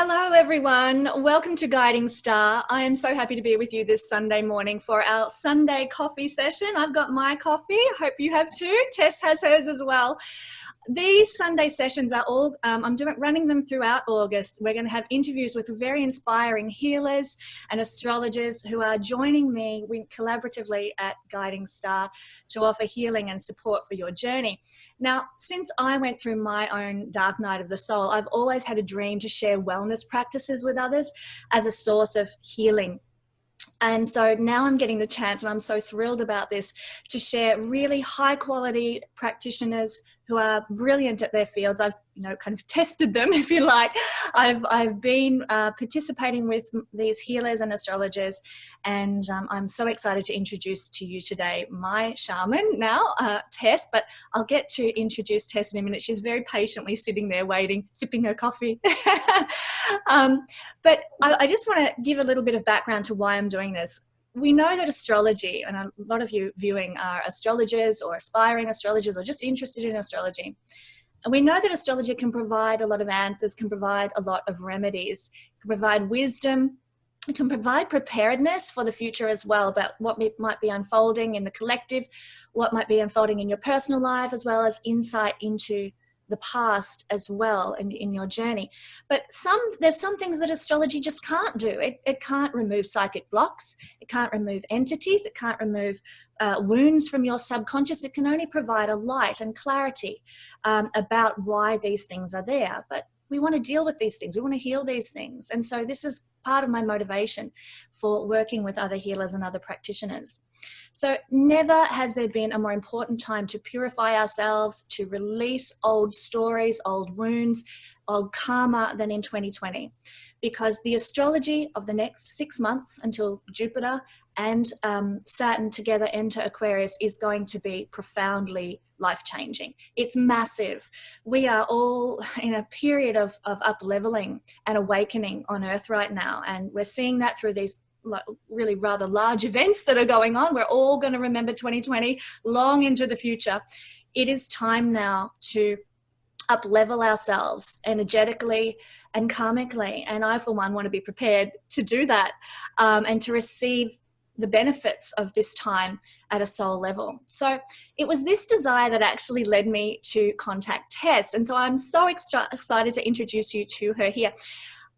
Hello everyone, welcome to Guiding Star. I am so happy to be with you this Sunday morning for our Sunday coffee session. I've got my coffee, hope you have too. Tess has hers as well. These Sunday sessions are all, running them throughout August. We're going to have interviews with very inspiring healers and astrologers who are joining me collaboratively at Guiding Star to offer healing and support for your journey. Now, since I went through my own dark night of the soul, I've always had a dream to share wellness practices with others as a source of healing. And so now I'm getting the chance, and I'm so thrilled about this, to share really high quality practitioners who are brilliant at their fields. I've kind of tested them, if you like. I've been participating with these healers and astrologers, and I'm so excited to introduce to you today my shaman now, Tess, but I'll get to introduce Tess in a minute. She's very patiently sitting there waiting, sipping her coffee. But I just want to give a little bit of background to why I'm doing this. We know that astrology, and a lot of you viewing are astrologers or aspiring astrologers or just interested in astrology. And we know that astrology can provide a lot of answers, can provide a lot of remedies, can provide wisdom, it can provide preparedness for the future as well, about what might be unfolding in the collective, what might be unfolding in your personal life, as well as insight into the past as well in your journey. But there's some things that astrology just can't do. It can't remove psychic blocks. It can't remove entities. It can't remove wounds from your subconscious. It can only provide a light and clarity about why these things are there. But we want to deal with these things. We want to heal these things. And so this is part of my motivation for working with other healers and other practitioners. So never has there been a more important time to purify ourselves, to release old stories, old wounds, old karma than in 2020. Because the astrology of the next 6 months until Jupiter and Saturn together enter Aquarius is going to be profoundly life-changing. It's massive. We are all in a period of up-leveling and awakening on Earth right now. And we're seeing that through these really rather large events that are going on. We're all going to remember 2020 long into the future. It is time now to up-level ourselves energetically and karmically. And I, for one, want to be prepared to do that and to receive the benefits of this time at a soul level. So it was this desire that actually led me to contact Tess. And so I'm so excited to introduce you to her here.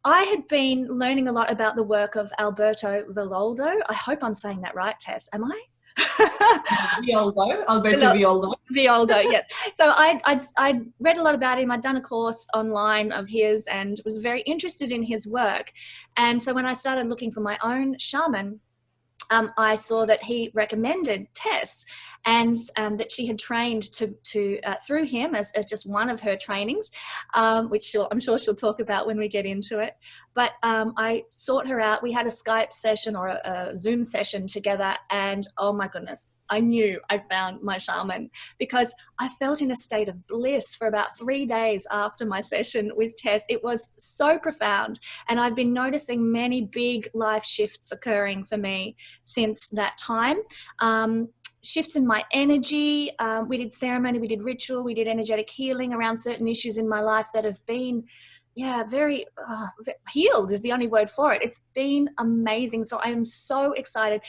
I had been learning a lot about the work of Alberto Villoldo. I hope I'm saying that right, Tess. Am I? Alberto Villoldo. Villoldo, yeah. So I'd read a lot about him. I'd done a course online of his and was very interested in his work. And so when I started looking for my own shaman, I saw that he recommended Tess, and that she had trained through him as just one of her trainings, which I'm sure she'll talk about when we get into it. But I sought her out. We had a Skype session or a Zoom session together, and oh my goodness, I knew I'd found my shaman, because I felt in a state of bliss for about 3 days after my session with Tess. It was so profound, and I've been noticing many big life shifts occurring for me since that time. Shifts in my energy. We did ceremony, we did ritual, we did energetic healing around certain issues in my life that have been, very healed is the only word for it. It's been amazing. So I am so excited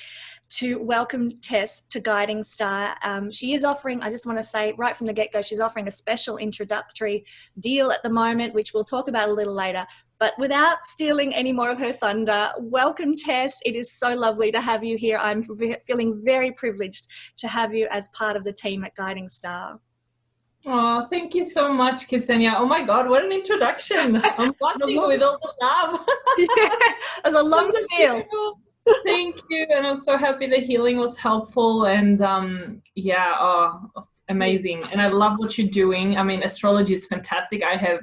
to welcome Tess to Guiding Star. She is offering, I just want to say right from the get-go, she's offering a special introductory deal at the moment, which we'll talk about a little later. But without stealing any more of her thunder, welcome, Tess. It is so lovely to have you here. I'm feeling very privileged to have you as part of the team at Guiding Star. Oh, thank you so much, Ksenia. Oh my God, what an introduction. I'm watching with all the love. Yeah, it was a long spiel. Thank you. And I'm so happy the healing was helpful. And amazing. And I love what you're doing. I mean, astrology is fantastic. I have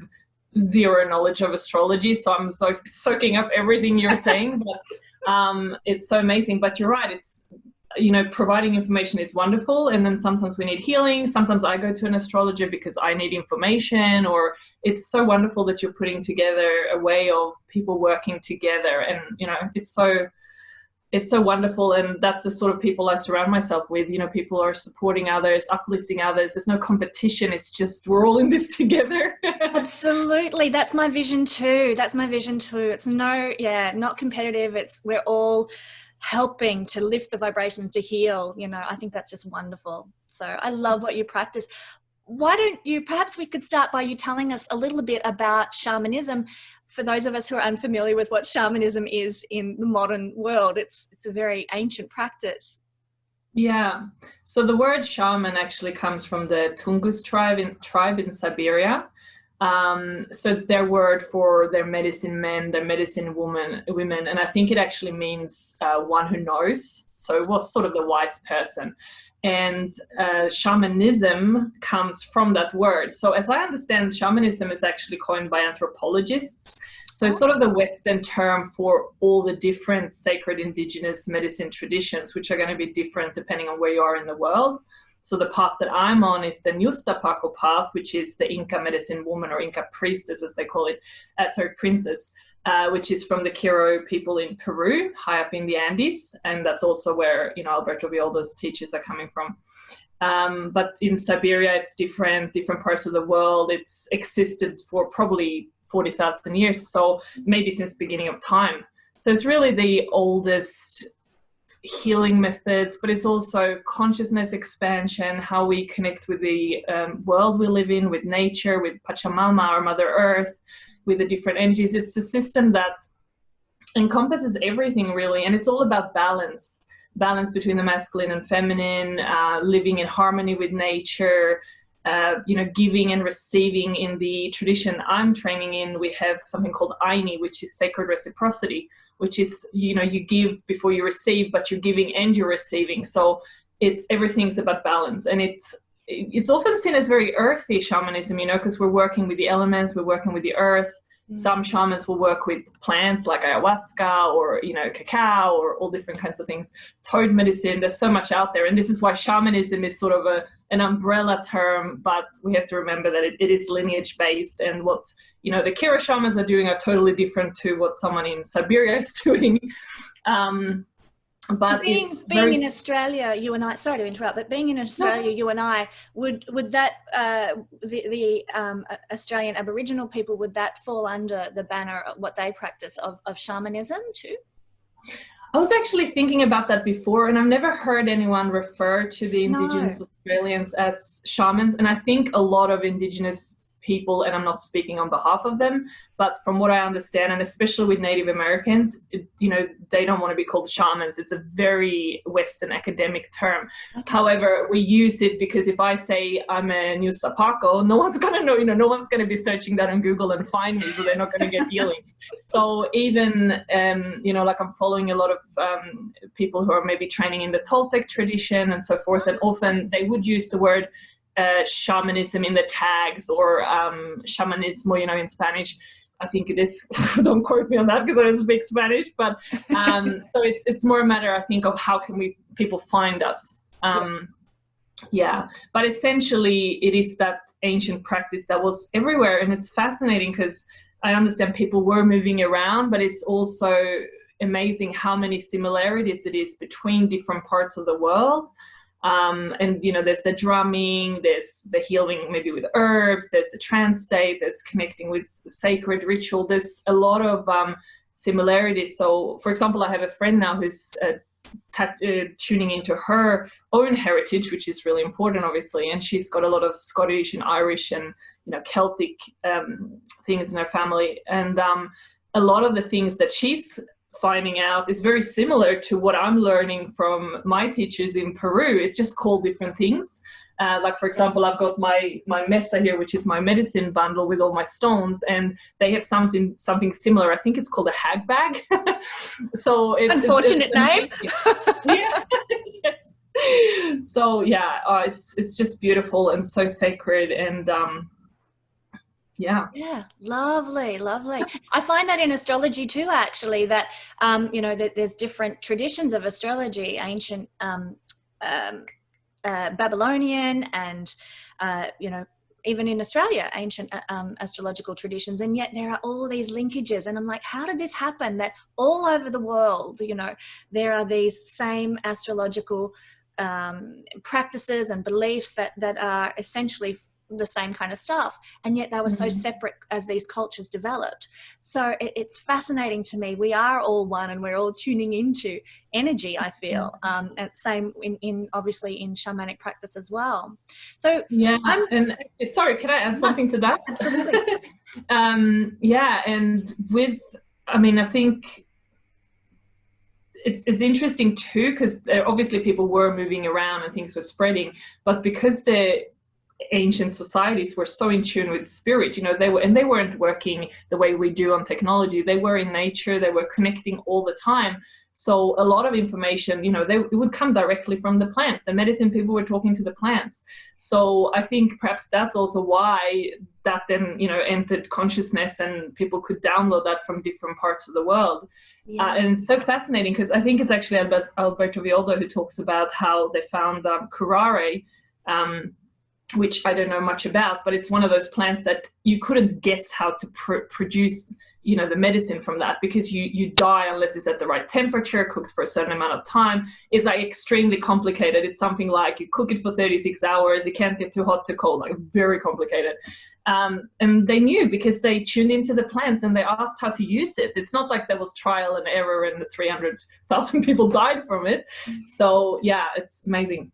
zero knowledge of astrology, so I'm so soaking up everything you're saying. But it's so amazing. But you're right. It's, providing information is wonderful, and then sometimes we need healing. Sometimes I go to an astrologer because I need information, or it's so wonderful that you're putting together a way of people working together. And it's so it's so wonderful, and that's the sort of people I surround myself with. You know, people are supporting others, uplifting others. There's no competition. It's just we're all in this together. Absolutely. That's my vision too. That's my vision too. It's not competitive. It's we're all helping to lift the vibration, to heal. You know, I think that's just wonderful. So I love what you practice. Why don't you, perhaps we could start by you telling us a little bit about shamanism for those of us who are unfamiliar with what shamanism is in the modern world. It's a very ancient practice. Yeah. So the word shaman actually comes from the Tungus tribe in Siberia. So it's their word for their medicine men, their medicine women, and I think it actually means one who knows. So it was sort of the wise person. And shamanism comes from that word. So as I understand, shamanism is actually coined by anthropologists. So it's sort of the Western term for all the different sacred indigenous medicine traditions, which are going to be different depending on where you are in the world. So the path that I'm on is the Paqo path, which is the Inca medicine woman, or Inca priestess, as they call it, princess, which is from the Quiro people in Peru, high up in the Andes. And that's also where, you know, Alberto Villoldo's teachers are coming from. But in Siberia, it's different parts of the world. It's existed for probably 40,000 years, so maybe since beginning of time. So it's really the oldest healing methods, but it's also consciousness expansion, how we connect with the world we live in, with nature, with Pachamama, or Mother Earth, with the different energies. It's a system that encompasses everything, really, and it's all about balance between the masculine and feminine, living in harmony with nature, you know, giving and receiving. In the tradition I'm training in, we have something called Aini, which is sacred reciprocity, which is, you know, you give before you receive, but you're giving and you're receiving. So everything's about balance, and it's often seen as very earthy shamanism, you know, because we're working with the elements, we're working with the earth. Some shamans will work with plants like ayahuasca, or, you know, cacao, or all different kinds of things. Toad medicine, there's so much out there. And this is why shamanism is sort of an umbrella term, but we have to remember that it is lineage based, and what, you know, the Kira shamans are doing are totally different to what someone in Siberia is doing. But being in Australia, you and I, sorry to interrupt, but being in Australia, you and I, would that the Australian Aboriginal people, would that fall under the banner of what they practice of shamanism too? I was actually thinking about that before, and I've never heard anyone refer to the Indigenous Australians as shamans. And I think a lot of Indigenous people, and I'm not speaking on behalf of them, but from what I understand, and especially with Native Americans, you know, they don't want to be called shamans. It's a very Western academic term. Okay. However, we use it because if I say I'm a Nusta Paqo, no one's going to know, you know, no one's going to be searching that on Google and find me, so they're not going to get healing. So even, you know, like I'm following a lot of people who are maybe training in the Toltec tradition and so forth, and often they would use the word shamanism in the tags, or shamanismo, you know, in Spanish. I think it is. Don't quote me on that because I don't speak Spanish. But so it's more a matter, I think, of how can people find us. Yeah, but essentially it is that ancient practice that was everywhere, and it's fascinating because I understand people were moving around, but it's also amazing how many similarities it is between different parts of the world. And, you know, there's the drumming, there's the healing maybe with herbs, there's the trance state, there's connecting with sacred ritual. There's a lot of similarities. So, for example, I have a friend now who's tuning into her own heritage, which is really important, obviously, and she's got a lot of Scottish and Irish and, you know, Celtic things in her family. And a lot of the things that she's finding out is very similar to what I'm learning from my teachers in Peru. It's just called different things. Like, for example, I've got my mesa here, which is my medicine bundle with all my stones, and they have something similar. I think it's called a hag bag. So unfortunate name. Yeah. Yes. So yeah, it's just beautiful and so sacred, and yeah, lovely. I find that in astrology too, actually, that you know, that there's different traditions of astrology, ancient Babylonian and you know, even in Australia, ancient astrological traditions, and yet there are all these linkages. And I'm like, how did this happen that all over the world, you know, there are these same astrological practices and beliefs that are essentially the same kind of stuff, and yet they were so separate as these cultures developed. So it's fascinating to me. We are all one, and we're all tuning into energy, I feel, and same in obviously in shamanic practice as well. So yeah, and sorry, can I add something to that? Absolutely. Yeah, and with, I mean, I think it's interesting too, because obviously people were moving around and things were spreading, but because the ancient societies were so in tune with spirit, you know, they weren't working the way we do on technology. They were in nature, they were connecting all the time. So a lot of information, you know, it would come directly from the plants. The medicine people were talking to the plants. So I think perhaps that's also why that then, you know, entered consciousness and people could download that from different parts of the world. Yeah. And it's so fascinating, because I think it's actually Alberto Villoldo who talks about how they found curare, which I don't know much about, but it's one of those plants that you couldn't guess how to produce, you know, the medicine from that, because you die unless it's at the right temperature, cooked for a certain amount of time. It's like extremely complicated. It's something like you cook it for 36 hours, it can't get too hot, too cold, like very complicated. And they knew because they tuned into the plants and they asked how to use it. It's not like there was trial and error and the 300,000 people died from it. So yeah, it's amazing.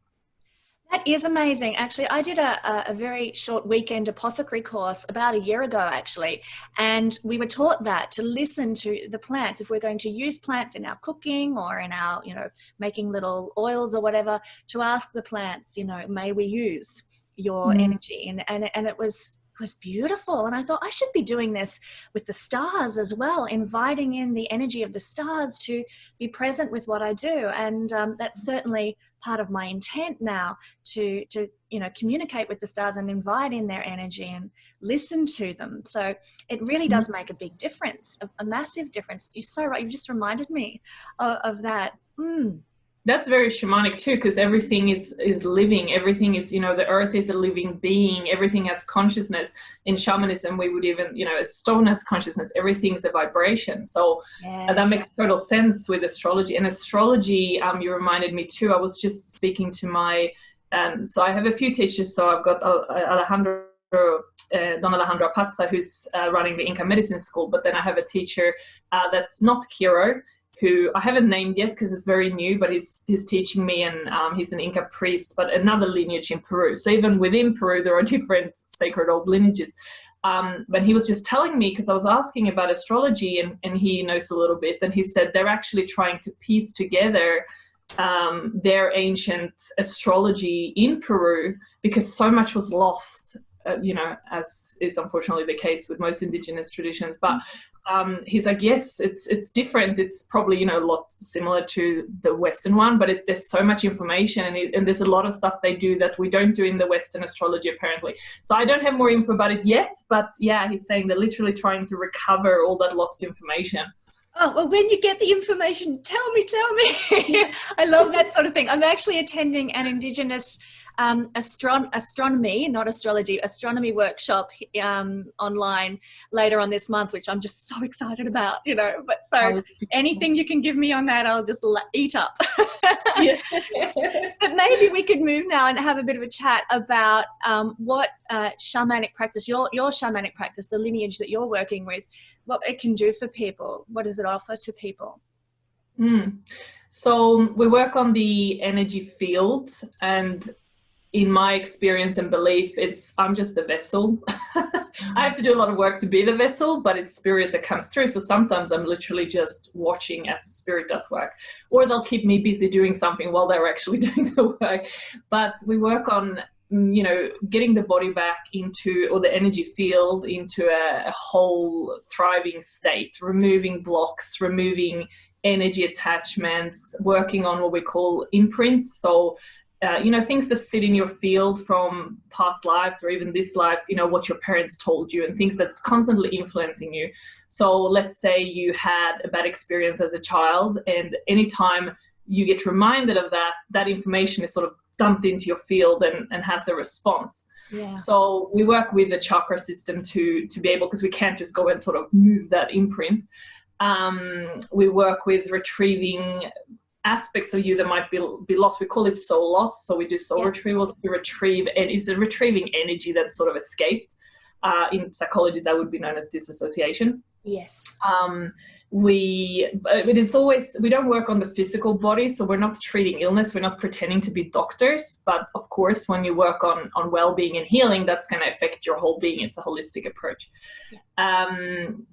That is amazing. Actually, I did a very short weekend apothecary course about a year ago, actually, and we were taught that to listen to the plants. If we're going to use plants in our cooking or in our, you know, making little oils or whatever, to ask the plants, you know, may we use your energy? And it was beautiful. And I thought I should be doing this with the stars as well, inviting in the energy of the stars to be present with what I do. And that's certainly part of my intent now, to you know, communicate with the stars and invite in their energy and listen to them. So it really does make a big difference, a massive difference. You're so right. You just reminded me of that. That's very shamanic too, because everything is living. Everything is, you know, the earth is a living being. Everything has consciousness. In shamanism, we would even, you know, a stone has consciousness. Everything's a vibration. So that makes total sense with astrology. And astrology, you reminded me too. I was just speaking to my, so I have a few teachers. So I've got Don Alejandro Apatza, who's running the Inca medicine school. But then I have a teacher that's not Kiro, who I haven't named yet because it's very new, but he's teaching me, and he's an Inca priest, but another lineage in Peru. So even within Peru, there are different sacred old lineages. But he was just telling me, because I was asking about astrology, and he knows a little bit, and he said they're actually trying to piece together their ancient astrology in Peru, because so much was lost, you know, as is unfortunately the case with most indigenous traditions. But he's like, yes, it's different. It's probably, you know, a lot similar to the Western one, but there's so much information, and there's a lot of stuff they do that we don't do in the Western astrology, apparently. So I don't have more info about it yet, but yeah, he's saying they're literally trying to recover all that lost information. Oh, well, when you get the information, tell me. I love that sort of thing. I'm actually attending an Indigenous astronomy, not astrology, astronomy workshop online later on this month, which I'm just so excited about, you know. But so anything you can give me on that, I'll just eat up. But maybe we could move now and have a bit of a chat about what shamanic practice, your shamanic practice, the lineage that you're working with, what it can do for people. What does it offer to people? So we work on the energy field, and in my experience and belief, I'm just the vessel. I have to do a lot of work to be the vessel, but it's spirit that comes through. So sometimes I'm literally just watching as the spirit does work, or they'll keep me busy doing something while they're actually doing the work. But we work on, you know, getting the body back into, or the energy field into a whole thriving state, removing blocks, removing energy attachments, working on what we call imprints. So you know, things that sit in your field from past lives or even this life, you know, what your parents told you, and things that's constantly influencing you. So let's say you had a bad experience as a child, and anytime you get reminded of that information is sort of dumped into your field and has a response. Yeah. So we work with the chakra system to be able, because we can't just go and sort of move that imprint. We work with retrieving aspects of you that might be lost. We call it soul loss. So we do soul retrievals to retrieve, and it's a retrieving energy that's sort of escaped. In psychology, that would be known as disassociation. Yes. But it's always, we don't work on the physical body, so we're not treating illness, we're not pretending to be doctors, but of course when you work on well-being and healing, that's going to affect your whole being. It's a holistic approach.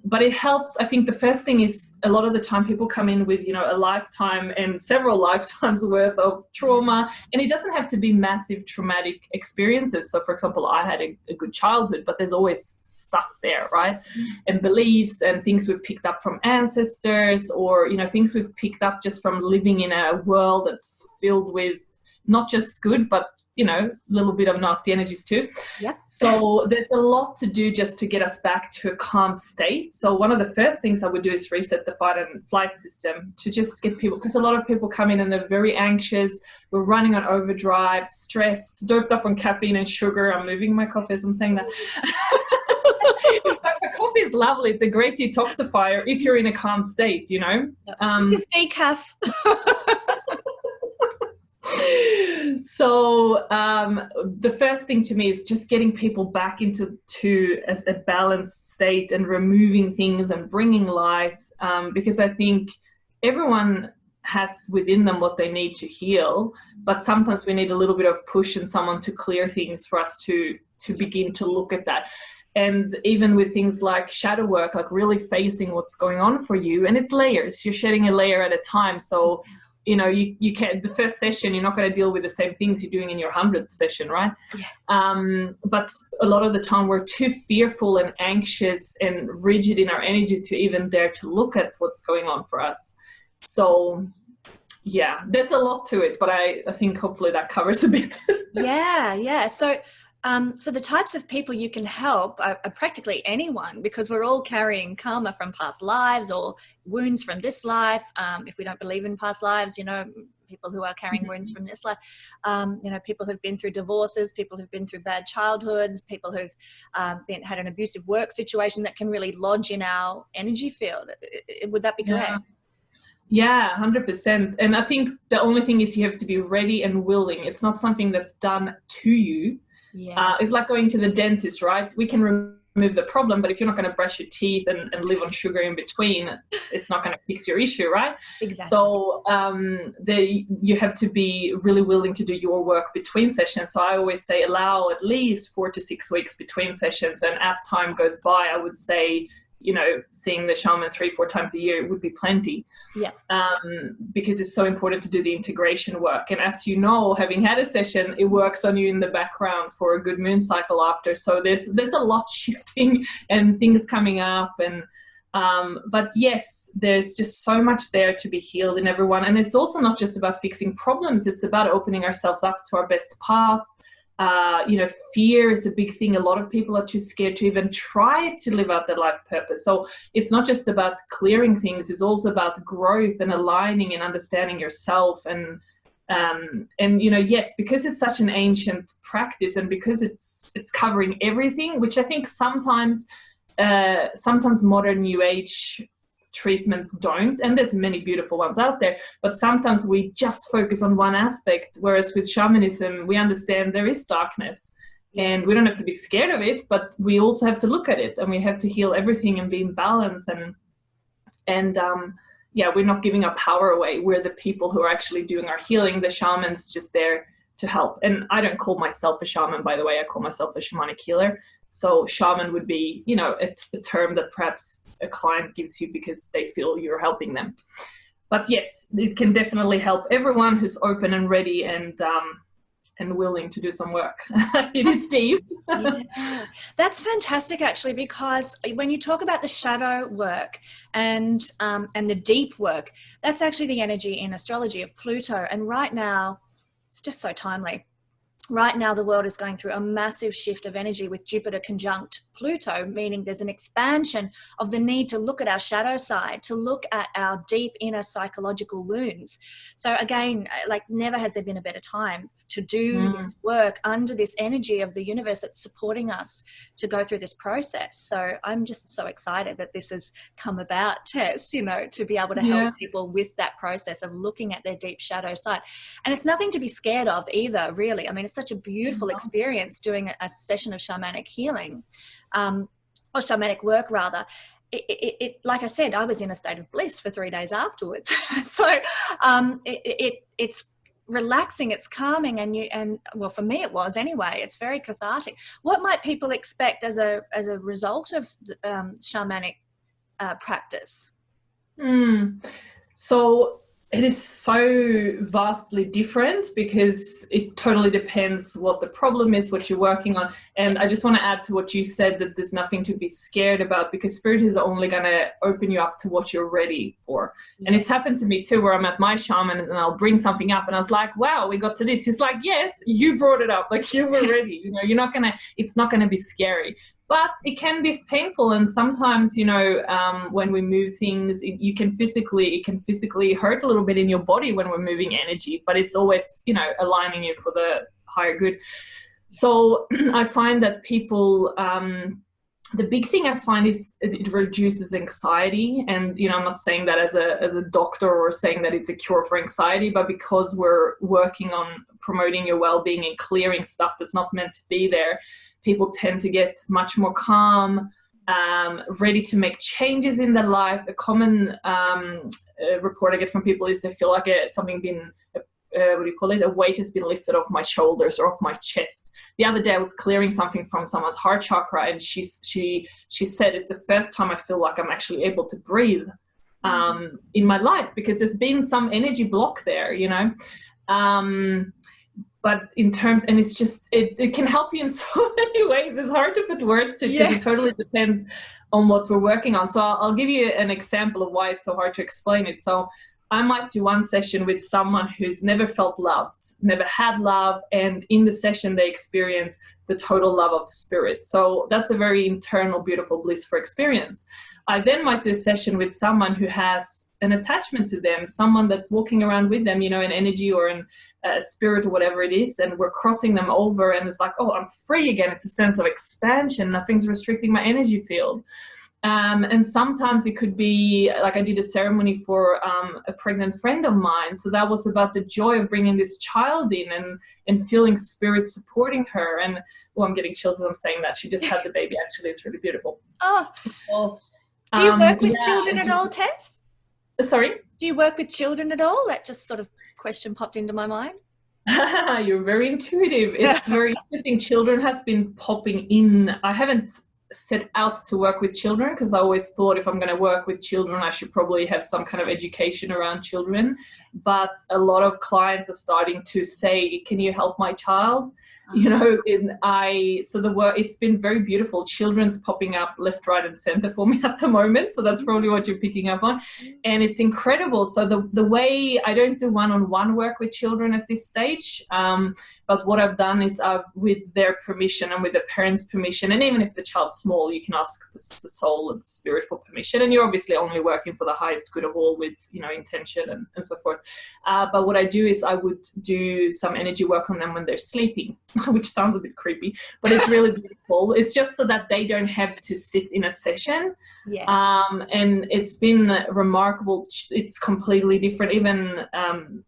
But it helps. I think the first thing is, a lot of the time people come in with, you know, a lifetime and several lifetimes worth of trauma, and it doesn't have to be massive traumatic experiences. So for example, I had a good childhood, but there's always stuff there, right? And beliefs and things we've picked up from ancestors, or, you know, things we've picked up just from living in a world that's filled with not just good, but, you know, a little bit of nasty energies too. Yeah. So there's a lot to do just to get us back to a calm state. So one of the first things I would do is reset the fight and flight system, to just get people, because a lot of people come in and they're very anxious. We're running on overdrive, stressed, doped up on caffeine and sugar. I'm moving my coffee as I'm saying that. But coffee is lovely. It's a great detoxifier if you're in a calm state, you know. It's decaf. So the first thing to me is just getting people back into a balanced state and removing things and bringing light, because I think everyone has within them what they need to heal, but sometimes we need a little bit of push and someone to clear things for us to begin to look at that. And even with things like shadow work, like really facing what's going on for you, and it's layers. You're shedding a layer at a time. So, you know, you can't, the first session, you're not going to deal with the same things you're doing in your 100th session, right? Yeah. But a lot of the time we're too fearful and anxious and rigid in our energy to even dare to look at what's going on for us. So yeah, there's a lot to it, but I think hopefully that covers a bit. Yeah. So the types of people you can help are practically anyone, because we're all carrying karma from past lives or wounds from this life. If we don't believe in past lives, you know, people who are carrying wounds from this life, you know, people who've been through divorces, people who've been through bad childhoods, people who've had an abusive work situation that can really lodge in our energy field. Would that be correct? Yeah, 100%. And I think the only thing is you have to be ready and willing. It's not something that's done to you. Yeah. It's like going to the dentist, right? We can remove the problem, but if you're not going to brush your teeth and live on sugar in between, it's not going to fix your issue, right? Exactly. So you have to be really willing to do your work between sessions. So I always say allow at least 4 to 6 weeks between sessions. And as time goes by, I would say, you know, seeing the shaman 3-4 times a year would be plenty. Yeah. Because it's so important to do the integration work. And as you know, having had a session, it works on you in the background for a good moon cycle after. So there's a lot shifting and things coming up. And but yes, there's just so much there to be healed in everyone. And it's also not just about fixing problems. It's about opening ourselves up to our best path. You know, fear is a big thing. A lot of people are too scared to even try to live out their life purpose. So it's not just about clearing things, it's also about growth and aligning and understanding yourself. And you know, yes, because it's such an ancient practice and because it's covering everything, which I think sometimes modern New Age treatments don't, and there's many beautiful ones out there, but sometimes we just focus on one aspect, whereas with shamanism we understand there is darkness and we don't have to be scared of it, but we also have to look at it and we have to heal everything and be in balance. And yeah, we're not giving our power away. We're the people who are actually doing our healing. The shaman's just there to help. And I don't call myself a shaman, by the way. I call myself a shamanic healer. So shaman would be, you know, a term that perhaps a client gives you because they feel you're helping them. But yes, it can definitely help everyone who's open and ready and willing to do some work. It is deep. Yeah. That's fantastic, actually, because when you talk about the shadow work and the deep work, that's actually the energy in astrology of Pluto. And right now, it's just so timely. right now the world is going through a massive shift of energy with Jupiter conjunct Pluto, meaning there's an expansion of the need to look at our shadow side, to look at our deep inner psychological wounds. So again, like never has there been a better time to do this work under this energy of the universe that's supporting us to go through this process. So I'm just so excited that this has come about, Tess, you know, to be able to help people with that process of looking at their deep shadow side. And it's nothing to be scared of either, really. I mean, it's such a beautiful experience doing a session of shamanic healing, or shamanic work rather. It like I said, I was in a state of bliss for 3 days afterwards. So it's relaxing, it's calming, and well, for me it was anyway. It's very cathartic. What might people expect as a result of shamanic practice? So it is so vastly different, because it totally depends what the problem is, what you're working on. And I just want to add to what you said, that there's nothing to be scared about, because spirit is only going to open you up to what you're ready for. And it's happened to me too, where I'm at my shaman and I'll bring something up and I was like, wow, we got to this. He's like, yes, you brought it up, like you were ready. You know, it's not going to be scary. But it can be painful, and sometimes, you know, when we move things, it can physically hurt a little bit in your body when we're moving energy, but it's always, you know, aligning you for the higher good. So I find that people, the big thing I find is it reduces anxiety. And, you know, I'm not saying that as a doctor or saying that it's a cure for anxiety, but because we're working on promoting your well-being and clearing stuff that's not meant to be there, people tend to get much more calm, ready to make changes in their life. A common report I get from people is they feel like something been, a weight has been lifted off my shoulders or off my chest. The other day I was clearing something from someone's heart chakra, and she said, it's the first time I feel like I'm actually able to breathe in my life, because there's been some energy block there, you know. But in terms, and it's just, it can help you in so many ways. It's hard to put words to it, because it totally depends on what we're working on. So I'll give you an example of why it's so hard to explain it. So I might do one session with someone who's never felt loved, never had love, and in the session they experience the total love of spirit. So that's a very internal, beautiful, blissful experience. I then might do a session with someone who has an attachment to them, someone that's walking around with them, you know, in energy or in spirit or whatever it is, and we're crossing them over, and it's like, oh, I'm free again. It's a sense of expansion. Nothing's restricting my energy field. And sometimes it could be like I did a ceremony for a pregnant friend of mine. So that was about the joy of bringing this child in and feeling spirit supporting her. And I'm getting chills as I'm saying that. She just had the baby, actually. It's really beautiful. Oh, so, do you work with children at all, Tess? Sorry? Do you work with children at all? That just sort of question popped into my mind. You're very intuitive. It's very interesting. Children has been popping in. I haven't set out to work with children, because I always thought if I'm going to work with children, I should probably have some kind of education around children. But a lot of clients are starting to say, can you help my child? You know, it's been very beautiful. Children's popping up left, right, and center for me at the moment. So that's probably what you're picking up on. And it's incredible. So the way I don't do one-on-one work with children at this stage, but what I've done is with their permission and with the parents' permission, and even if the child's small, you can ask the soul and the spirit for permission. And you're obviously only working for the highest good of all with, you know, intention and so forth. But what I do is I would do some energy work on them when they're sleeping, which sounds a bit creepy, but it's really beautiful. It's just so that they don't have to sit in a session. And it's been remarkable. It's completely different. Even,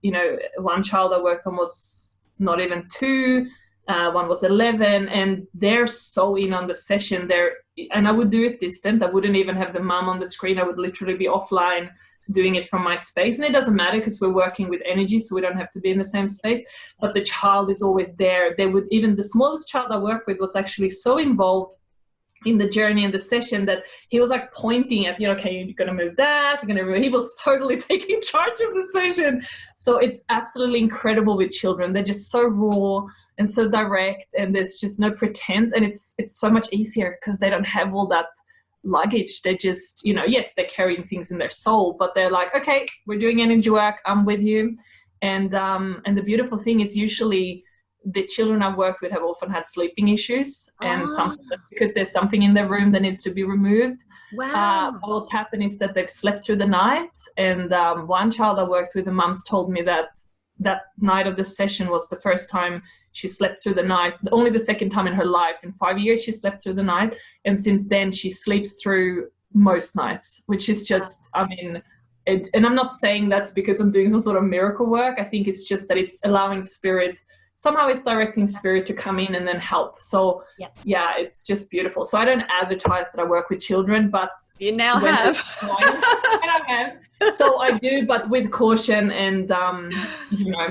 you know, one child I worked on was not even 2, one was 11, and they're so in on the session there. And I would do it distant. I wouldn't even have the mom on the screen. I would literally be offline doing it from my space. And it doesn't matter, because we're working with energy, so we don't have to be in the same space, but the child is always there. Even the smallest child I worked with was actually so involved in the journey and the session that he was like pointing at, you know, okay, you're going to move that, you're going to move. He was totally taking charge of the session. So it's absolutely incredible with children. They're just so raw and so direct, and there's just no pretense. And it's so much easier because they don't have all that luggage. They just, you know, yes, they're carrying things in their soul, but they're like, okay, we're doing energy work, I'm with you. And the beautiful thing is usually the children I've worked with have often had sleeping issues, and Oh, because there's something in their room that needs to be removed. wow. What's happened is that they've slept through the night, and one child I worked with, the mums told me that that night of the session was the first time she slept through the night, only the second time in her life. In 5 years she slept through the night, and since then she sleeps through most nights, which is just, I mean, and I'm not saying that's because I'm doing some sort of miracle work. I think it's just that it's allowing spirit, somehow it's directing spirit to come in and then help. So yeah, it's just beautiful. So I don't advertise that I work with children, but you now have. I have. So I do, but with caution and you know,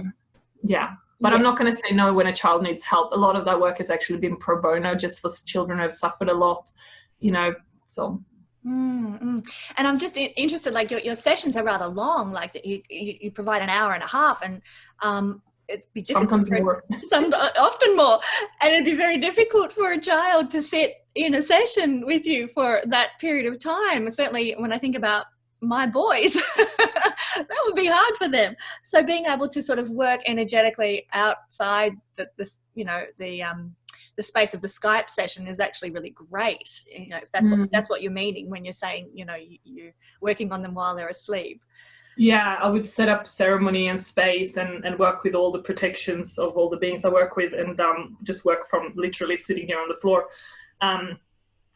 but I'm not going to say no when a child needs help. A lot of that work has actually been pro bono, just for children who have suffered a lot, you know, so. And I'm just interested, like your sessions are rather long, like that you provide an hour and a half, and it's be difficult sometimes more. Often more, and it'd be very difficult for a child to sit in a session with you for that period of time. Certainly when I think about my boys, that would be hard for them. So being able to sort of work energetically outside the space of the Skype session is actually really great. You know, if that's what you're meaning when you're saying, you know, you're working on them while they're asleep. Yeah, I would set up ceremony and space and work with all the protections of all the beings I work with, and just work from literally sitting here on the floor.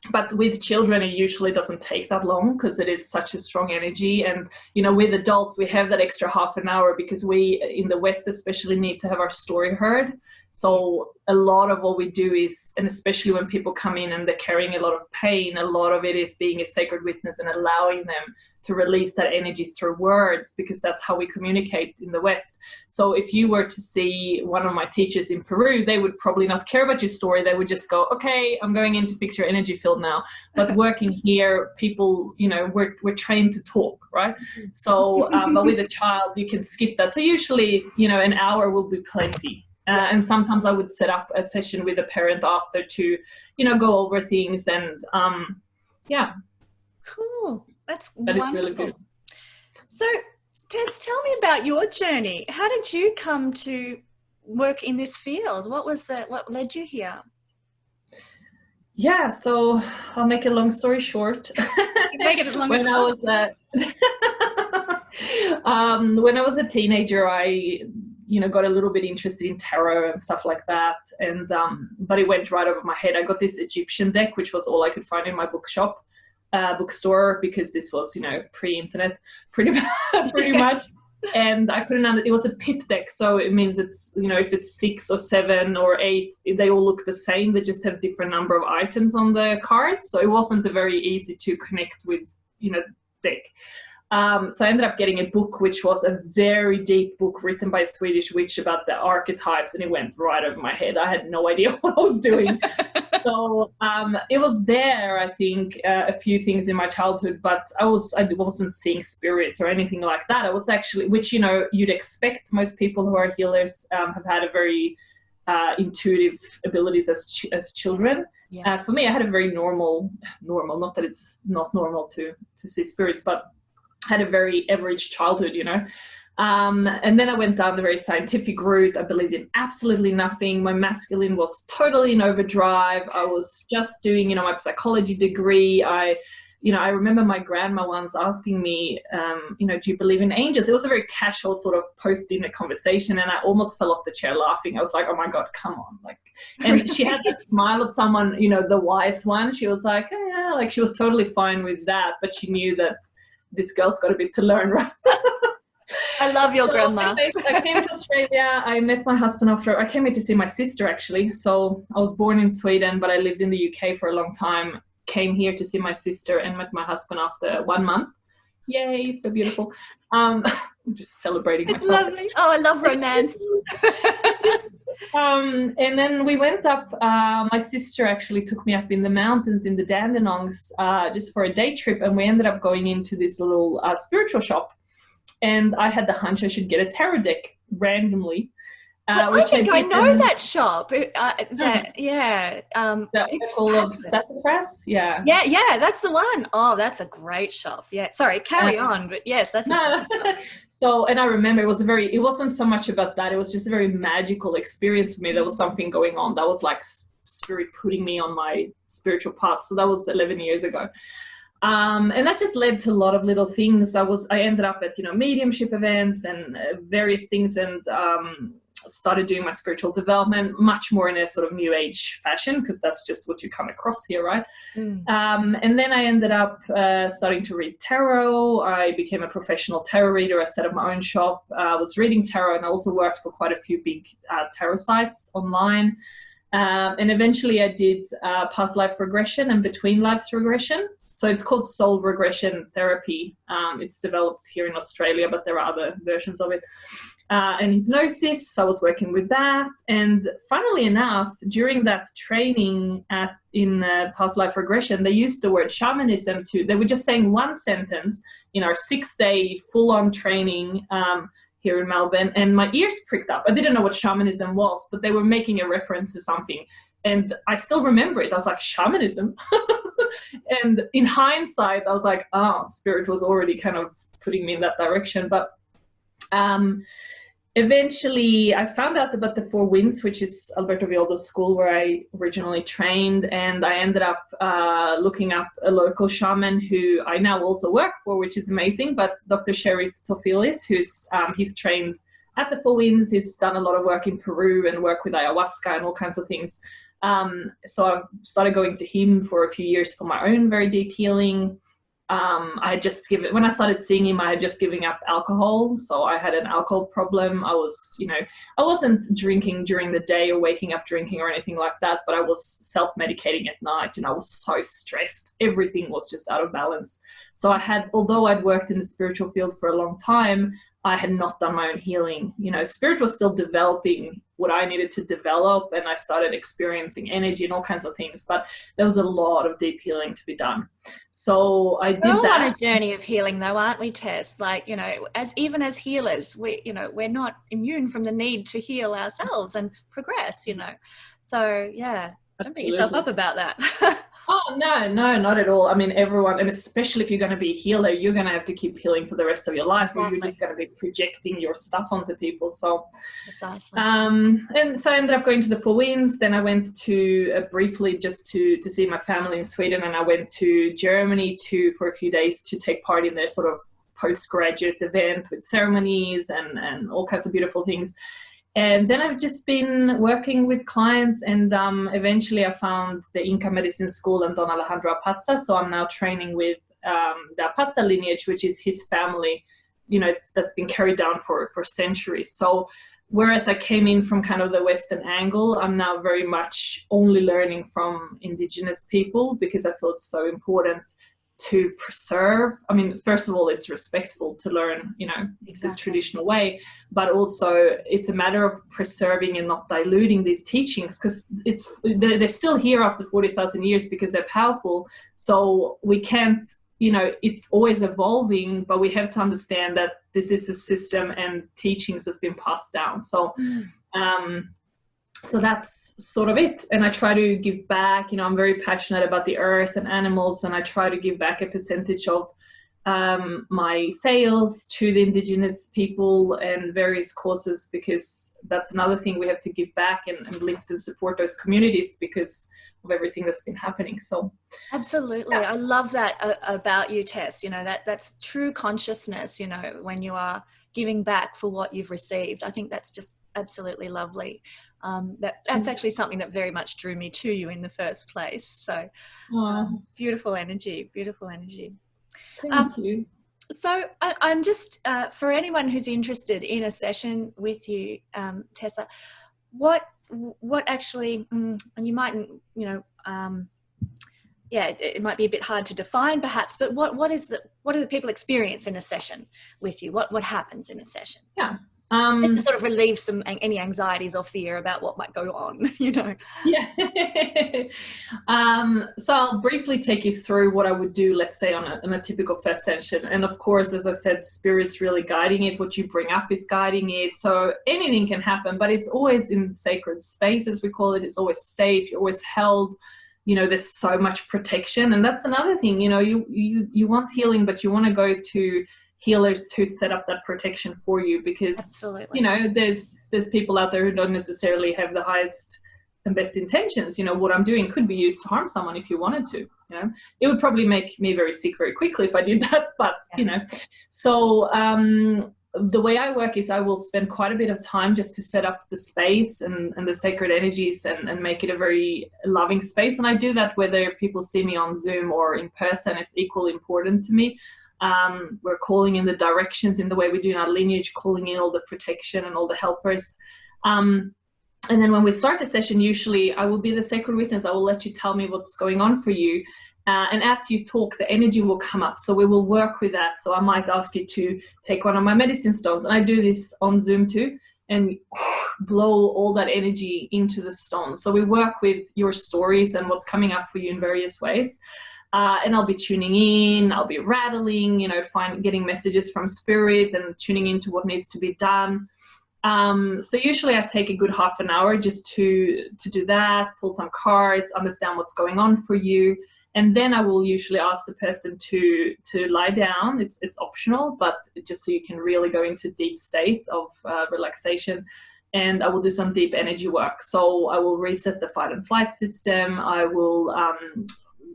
But with children, it usually doesn't take that long because it is such a strong energy. And, you know, with adults, we have that extra half an hour because we, in the West especially, need to have our story heard. So a lot of what we do is, and especially when people come in and they're carrying a lot of pain, a lot of it is being a sacred witness and allowing them to release that energy through words, because that's how we communicate in the West. So if you were to see one of my teachers in Peru, they would probably not care about your story. They would just go, okay, I'm going in to fix your energy field now. But working here, people, you know, we're trained to talk, right? So, but with a child, you can skip that. So usually, you know, an hour will be plenty. And sometimes I would set up a session with a parent after to, you know, go over things and, yeah. Cool. That's wonderful. Really good. So, Tess, tell me about your journey. How did you come to work in this field? What led you here? Yeah, so I'll make a long story short. Make it as long as when I was a teenager, I got a little bit interested in tarot and stuff like that, and but it went right over my head. I got this Egyptian deck, which was all I could find in my bookstore, because this was, pre-internet, pretty much. And I couldn't it was a pip deck, so it means it's, if it's 6 or 7 or 8, they all look the same. They just have different number of items on the cards, so it wasn't a very easy to connect with, deck. So I ended up getting a book, which was a very deep book written by a Swedish witch about the archetypes, and it went right over my head. I had no idea what I was doing. So it was there, I think, a few things in my childhood, but I wasn't seeing spirits or anything like that. I was actually, which, you'd expect. Most people who are healers have had a very intuitive abilities as children. Yeah. For me, I had a very normal, not that it's not normal to see spirits, but had a very average childhood, and then I went down the very scientific route. I believed in absolutely nothing. My masculine was totally in overdrive. I was just doing, my psychology degree. I remember my grandma once asking me, do you believe in angels? It was a very casual sort of post-dinner conversation, and I almost fell off the chair laughing. I was like, oh my God, come on. And she had that smile of someone, the wise one. She was like, yeah, she was totally fine with that, but she knew that this girl's got a bit to learn, right? I love your grandma. I came to Australia. I met my husband after. I came here to see my sister, actually. So I was born in Sweden, but I lived in the UK for a long time. Came here to see my sister and met my husband after 1 month. Yay, so beautiful. I'm just celebrating myself. It's lovely. Oh, I love romance. And then we went up. My sister actually took me up in the mountains in the Dandenongs just for a day trip, and we ended up going into this little spiritual shop. And I had the hunch I should get a tarot deck randomly. I think I know that shop. It's full of sassafras. Yeah, that's the one. Oh, that's a great shop. Yeah, sorry, carry on, but yes, that's a So, and I remember it wasn't so much about that. It was just a very magical experience for me. There was something going on that was like spirit putting me on my spiritual path. So that was 11 years ago. And that just led to a lot of little things. I ended up at, mediumship events and various things, and started doing my spiritual development much more in a sort of new age fashion, because that's just what you come across here, right? And then I ended up starting to read tarot. I became a professional tarot reader. I set up my own shop. I was reading tarot, and I also worked for quite a few big tarot sites online. And eventually I did past life regression and between lives regression. So it's called soul regression therapy. It's developed here in Australia, but there are other versions of it. And hypnosis, so I was working with that. And funnily enough, during that training in past life regression, they used the word shamanism they were just saying one sentence in our 6-day full-on training here in Melbourne, and my ears pricked up. I didn't know what shamanism was, but they were making a reference to something. And I still remember it. I was like, shamanism? And in hindsight, I was like, oh, spirit was already kind of putting me in that direction. But eventually I found out about the Four Winds, which is Alberto Villoldo's school where I originally trained, and I ended up looking up a local shaman who I now also work for, which is amazing, but Dr. Sherif Tofilis, he's trained at the Four Winds. He's done a lot of work in Peru and work with ayahuasca and all kinds of things. So I started going to him for a few years for my own very deep healing. When I started seeing him, I had just given up alcohol. So I had an alcohol problem. I wasn't drinking during the day or waking up drinking or anything like that, but I was self-medicating at night, and I was so stressed. Everything was just out of balance. So although I'd worked in the spiritual field for a long time, I had not done my own healing. Spirit was still developing what I needed to develop, and I started experiencing energy and all kinds of things, but there was a lot of deep healing to be done. So I did that. We're all on a journey of healing though, aren't we, Tess? Like, even as healers, we're not immune from the need to heal ourselves and progress, So yeah, don't beat yourself up about that. Oh, no, not at all. I mean, everyone, and especially if you're going to be a healer, you're going to have to keep healing for the rest of your life. Exactly. Or you're just going to be projecting your stuff onto people. So, precisely. And so I ended up going to the Four Winds. Then I went to briefly just to see my family in Sweden, and I went to Germany for a few days to take part in their sort of postgraduate event with ceremonies and all kinds of beautiful things. And then I've just been working with clients, and eventually I found the Inca medicine school and Don Alejandro Apazza. So I'm now training with the Apazza lineage, which is his family, that's been carried down for centuries. So whereas I came in from kind of the Western angle, I'm now very much only learning from Indigenous people, because I feel it's so important to preserve. I mean, first of all, it's respectful to learn, exactly, the traditional way, but also it's a matter of preserving and not diluting these teachings, because they're still here after 40,000 years because they're powerful. So we can't, it's always evolving, but we have to understand that this is a system and teachings that's been passed down. So, so that's sort of it. And I try to give back. I'm very passionate about the earth and animals, and I try to give back a percentage of my sales to the Indigenous people and various causes, because that's another thing we have to give back and lift and support those communities because of everything that's been happening. So absolutely. Yeah. I love that about you, Tess. That's true consciousness, when you are giving back for what you've received. I think that's just absolutely lovely. That's actually something that very much drew me to you in the first place. So beautiful energy. Thank you. So I'm just, for anyone who's interested in a session with you, Tessa, what actually, and you mightn't, it might be a bit hard to define perhaps, but what do the people experience in a session with you? What happens in a session? Yeah. Just to sort of relieve any anxieties or fear about what might go on, Yeah. So I'll briefly take you through what I would do, let's say, on a typical first session. And of course, as I said, spirit's really guiding it. What you bring up is guiding it. So anything can happen, but it's always in sacred space, as we call it. It's always safe. You're always held. There's so much protection. And that's another thing, you want healing, but you want to go to healers who set up that protection for you, because Absolutely. you know, there's people out there who don't necessarily have the highest and best intentions. You know, what I'm doing could be used to harm someone if you wanted to. You know, it would probably make me very sick very quickly if I did that, but you know. So the way I work is I will spend quite a bit of time just to set up the space and the sacred energies and make it a very loving space. And I do that whether people see me on Zoom or in person. It's equally important to me. We're calling in the directions in the way we do in our lineage, calling in all the protection and all the helpers. And then when we start a session, usually I will be the sacred witness. I will let you tell me what's going on for you. And as you talk, the energy will come up. So we will work with that. So I might ask you to take one of my medicine stones. And I do this on Zoom too, and blow all that energy into the stone. So we work with your stories and what's coming up for you in various ways. And I'll be tuning in, I'll be rattling, you know, getting messages from spirit and tuning into what needs to be done. So usually I take a good half an hour just to do that, pull some cards, understand what's going on for you. And then I will usually ask the person to lie down. It's optional, but just so you can really go into deep states of relaxation. And I will do some deep energy work. So I will reset the fight and flight system. I will,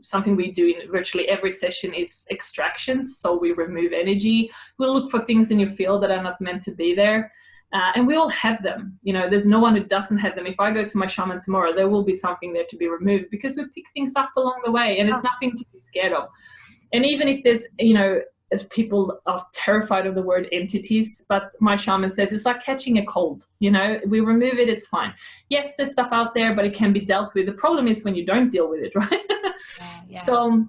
something we do in virtually every session is extractions. So we remove energy. We'll look for things in your field that are not meant to be there. And we all have them. You know, there's no one who doesn't have them. If I go to my shaman tomorrow, there will be something there to be removed, because we pick things up along the way, and it's nothing to be scared of. And even if there's, you know, if people are terrified of the word entities, but my shaman says it's like catching a cold. You know, we remove it, it's fine. Yes, there's stuff out there, but it can be dealt with. The problem is when you don't deal with it, right? Yeah. So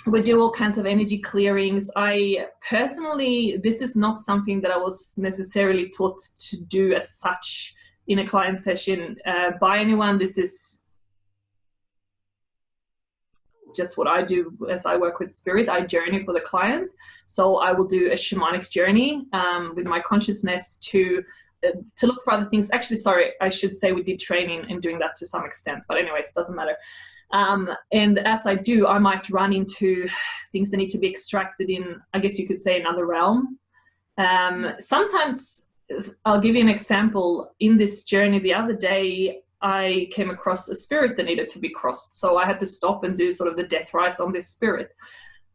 we do all kinds of energy clearings. I personally, this is not something that I was necessarily taught to do as such in a client session by anyone. This is just what I do as I work with spirit. I journey for the client. So I will do a shamanic journey with my consciousness to look for other things. Actually, sorry, I should say we did training in doing that to some extent, but anyways, doesn't matter. And as I do, I might run into things that need to be extracted in, I guess you could say, another realm. Sometimes, I'll give you an example. In this journey the other day, I came across a spirit that needed to be crossed. So I had to stop and do sort of the death rites on this spirit.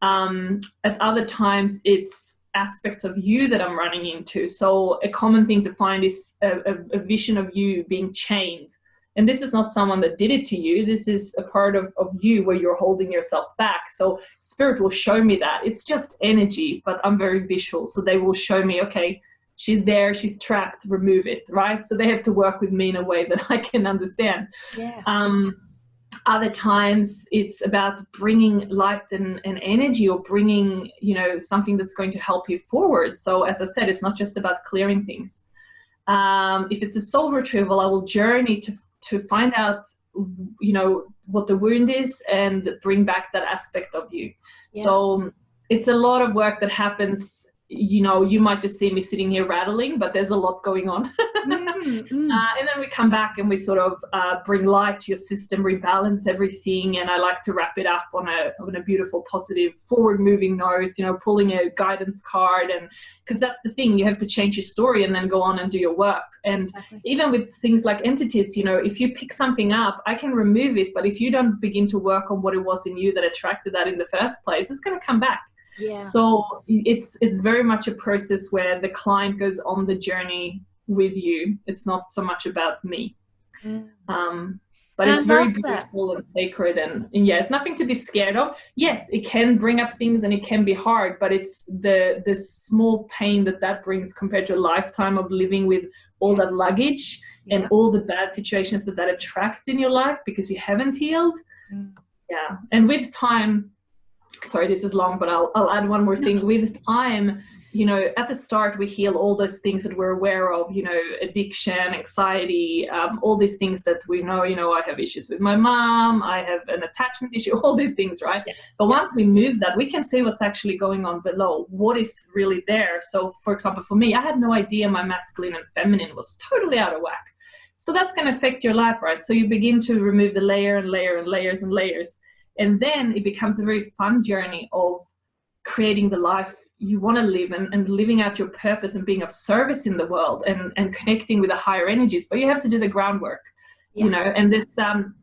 At other times, it's aspects of you that I'm running into. So a common thing to find is a vision of you being chained. And this is not someone that did it to you. This is a part of you where you're holding yourself back. So spirit will show me that. It's just energy, but I'm very visual. So they will show me, okay, she's there, she's trapped, remove it, right? So they have to work with me in a way that I can understand. Yeah. Other times it's about bringing light and energy, or bringing, you know, something that's going to help you forward. So as I said, it's not just about clearing things. If it's a soul retrieval, I will journey to find out, you know, what the wound is and bring back that aspect of you. Yes. So it's a lot of work that happens. You know, you might just see me sitting here rattling, but there's a lot going on. And then we come back and we sort of bring light to your system, rebalance everything. And I like to wrap it up on a beautiful, positive, forward-moving note, you know, pulling a guidance card. And because that's the thing, you have to change your story and then go on and do your work. And even with things like entities, you know, if you pick something up, I can remove it. But if you don't begin to work on what it was in you that attracted that in the first place, it's going to come back. Yeah. So it's very much a process where the client goes on the journey with you. It's not so much about me. But it's very beautiful and sacred, and yeah, it's nothing to be scared of. Yes, it can bring up things and it can be hard, but it's the small pain that brings compared to a lifetime of living with all that luggage and all the bad situations that attract in your life because you haven't healed. Yeah, and with time, sorry, this is long, but I'll add one more thing. With time, you know, at the start, we heal all those things that we're aware of, you know, addiction, anxiety, all these things that we know, you know, I have issues with my mom, I have an attachment issue, all these things, right? Yeah. But once we move that, we can see what's actually going on below, what is really there. So, for example, for me, I had no idea my masculine and feminine was totally out of whack. So that's going to affect your life, right? So you begin to remove the layer and layer and layers and layers. And then it becomes a very fun journey of creating the life you want to live, and living out your purpose and being of service in the world, and connecting with the higher energies. But you have to do the groundwork. You know, and this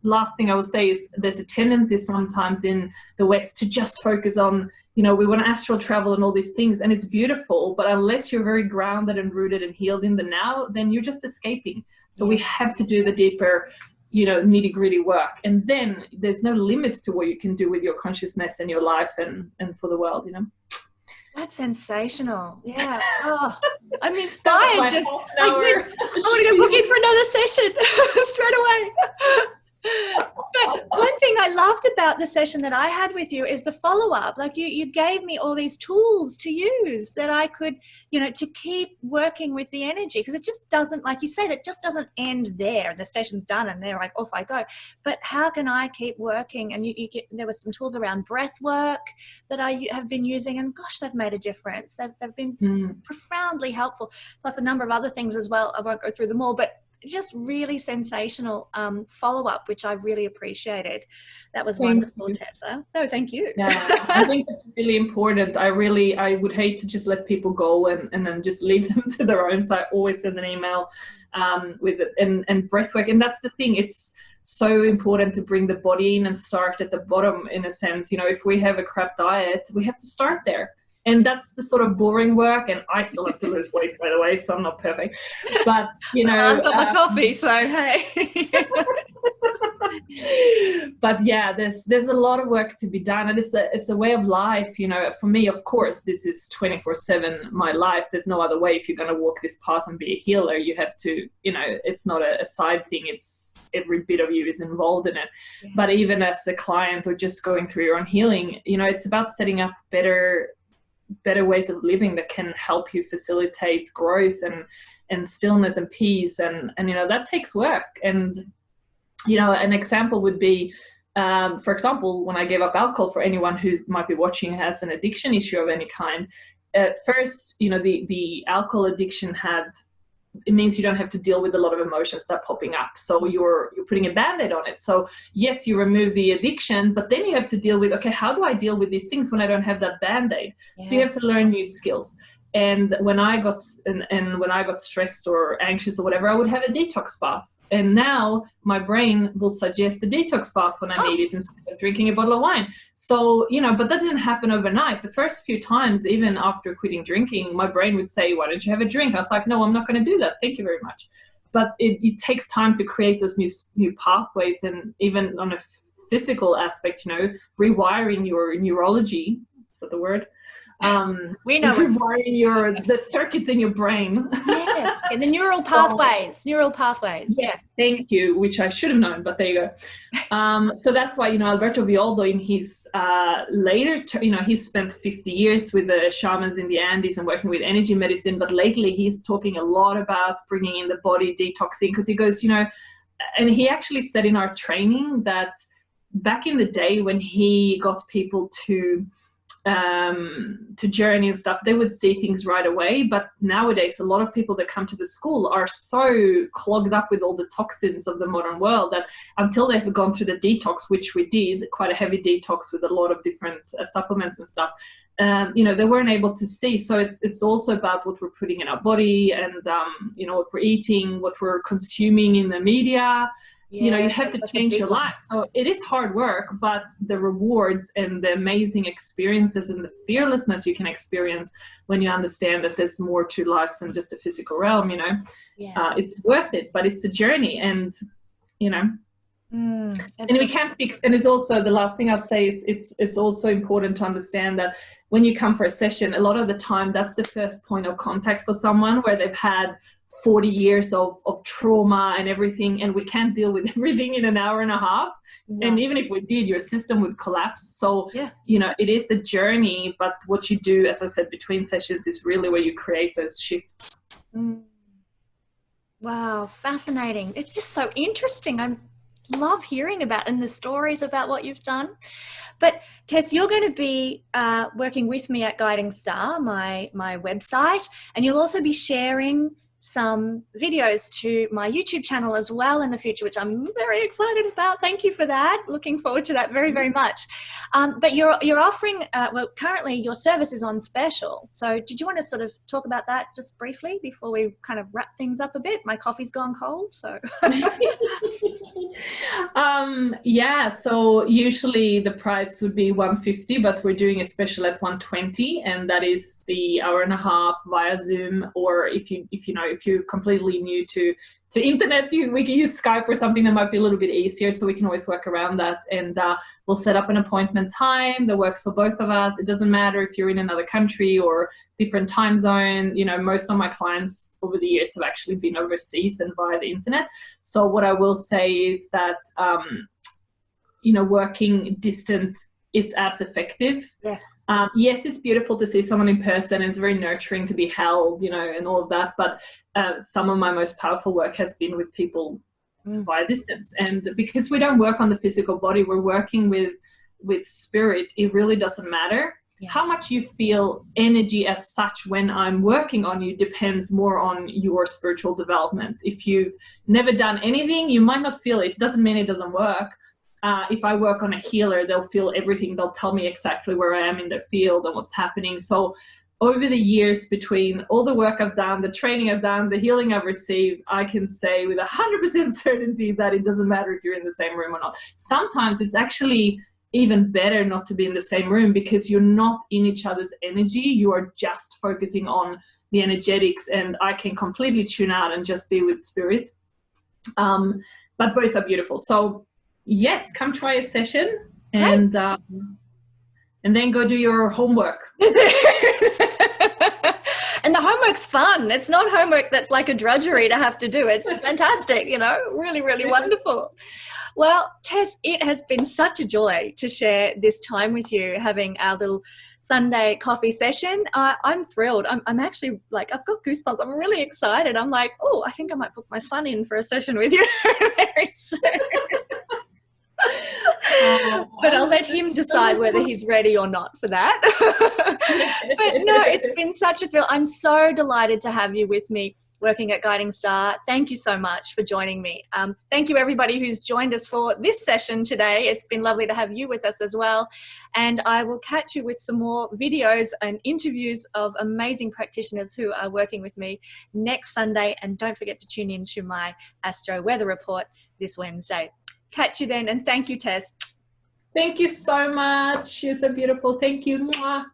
last thing I would say is there's a tendency sometimes in the West to just focus on, you know, we want to astral travel and all these things, and it's beautiful, but unless you're very grounded and rooted and healed in the now, then you're just escaping. So we have to do the deeper, you know, nitty gritty work, and then there's no limit to what you can do with your consciousness and your life and for the world, you know. That's sensational. Yeah. Oh, I'm inspired. Just I want to go book in for another session straight away. But one thing I loved about the session that I had with you is the follow-up. Like you gave me all these tools to use that I could, you know, to keep working with the energy, because it just doesn't, like you said, it just doesn't end there. The session's done and they're like, off I go. But how can I keep working? And there were some tools around breath work that I have been using, and gosh, they've made a difference. They've been profoundly helpful, plus a number of other things as well. I won't go through them all, but just really sensational follow-up, which I really appreciated. That was wonderful, Tessa. No, thank you. Yeah, I think that's really important. I would hate to just let people go and then just leave them to their own. So I always send an email with it and breathwork. And that's the thing. It's so important to bring the body in and start at the bottom, in a sense. You know, if we have a crap diet, we have to start there. And that's the sort of boring work, and I still have to lose weight, by the way, so I'm not perfect. But, you know... I've got my coffee, so hey. But yeah, there's a lot of work to be done, and it's a way of life, you know. For me, of course, this is 24/7 my life. There's no other way. If you're going to walk this path and be a healer, you have to, you know, it's not a side thing. It's every bit of you is involved in it. Yeah. But even as a client or just going through your own healing, you know, it's about setting up better ways of living that can help you facilitate growth and stillness and peace, and you know, that takes work. And you know, an example would be, for example, when I gave up alcohol, for anyone who might be watching has an addiction issue of any kind, at first, you know, the alcohol addiction it means you don't have to deal with a lot of emotions that are popping up. So you're putting a Band-Aid on it. So yes, you remove the addiction, but then you have to deal with, okay, how do I deal with these things when I don't have that Band-Aid? Yes. So you have to learn new skills. And when I got stressed or anxious or whatever, I would have a detox bath. And now my brain will suggest a detox bath when I need it instead of drinking a bottle of wine. So, you know, but that didn't happen overnight. The first few times, even after quitting drinking, my brain would say, why don't you have a drink? I was like, no, I'm not going to do that. Thank you very much. But it takes time to create those new pathways. And even on a physical aspect, you know, rewiring your neurology, is that the word? We know rewiring the circuits in your brain. Yeah, and the neural pathways. Yeah, thank you, which I should have known, but there you go. So that's why, you know, Alberto Villoldo in his you know, he's spent 50 years with the shamans in the Andes and working with energy medicine, but lately he's talking a lot about bringing in the body, detoxing, because he goes, you know, and he actually said in our training that back in the day when he got people to journey and stuff, they would see things right away. But nowadays, a lot of people that come to the school are so clogged up with all the toxins of the modern world that until they've gone through the detox, which we did, quite a heavy detox with a lot of different supplements and stuff, you know, they weren't able to see. So it's also about what we're putting in our body and, you know, what we're eating, what we're consuming in the media. Yeah, you know, you have to change your life. So it is hard work, but the rewards and the amazing experiences and the fearlessness you can experience when you understand that there's more to life than just a physical realm, you know, it's worth it, but it's a journey. And, you know, and we can't fix, and it's also, the last thing I'll say is it's also important to understand that when you come for a session, a lot of the time, that's the first point of contact for someone where they've had 40 years of trauma and everything, and we can't deal with everything in an hour and a half. No. And even if we did, your system would collapse. So, you know, it is a journey, but what you do, as I said, between sessions is really where you create those shifts. Wow, fascinating. It's just so interesting. I love hearing about and the stories about what you've done. But Tess, you're going to be working with me at Guiding Star, my website, and you'll also be sharing some videos to my YouTube channel as well in the future, which I'm very excited about. Thank you for that. Looking forward to that very, very much. But you're offering, well, currently your service is on special. So did you want to sort of talk about that just briefly before we kind of wrap things up a bit? My coffee's gone cold, so. Yeah, so usually the price would be $150, but we're doing a special at $120, and that is the hour and a half via Zoom. Or if you're completely new to internet, we can use Skype or something that might be a little bit easier, so we can always work around that. And we'll set up an appointment time that works for both of us. It doesn't matter if you're in another country or different time zone. You know, most of my clients over the years have actually been overseas and via the internet. So what I will say is that, working distant, it's as effective. Yeah. Yes, it's beautiful to see someone in person, and it's very nurturing to be held, and all of that. But some of my most powerful work has been with people via distance. And because we don't work on the physical body, we're working with spirit. It really doesn't matter. Yeah. How much you feel energy as such when I'm working on you depends more on your spiritual development. If you've never done anything, you might not feel it. Doesn't mean it doesn't work. If I work on a healer, they'll feel everything. They'll tell me exactly where I am in the field and what's happening. So over the years, between all the work I've done, the training I've done, the healing I've received, I can say with 100% certainty that it doesn't matter if you're in the same room or not. Sometimes it's actually even better not to be in the same room, because you're not in each other's energy. You are just focusing on the energetics, and I can completely tune out and just be with spirit. But both are beautiful. So yes, come try a session, and then go do your homework. And the homework's fun. It's not homework that's like a drudgery to have to do. It's fantastic, really, really wonderful. Well, Tess, it has been such a joy to share this time with you, having our little Sunday coffee session. I'm thrilled. I'm actually I've got goosebumps. I'm really excited. I'm like, oh, I think I might book my son in for a session with you very soon. But I'll let him decide whether he's ready or not for that. But no, it's been such a thrill. I'm so delighted to have you with me working at Guiding Star. Thank you so much for joining me. Thank you everybody who's joined us for this session today. It's been lovely to have you with us as well. And I will catch you with some more videos and interviews of amazing practitioners who are working with me next Sunday. And don't forget to tune in to my Astro Weather Report this Wednesday. Catch you then, and thank you, Tess. Thank you so much. You're so beautiful. Thank you. Mwah.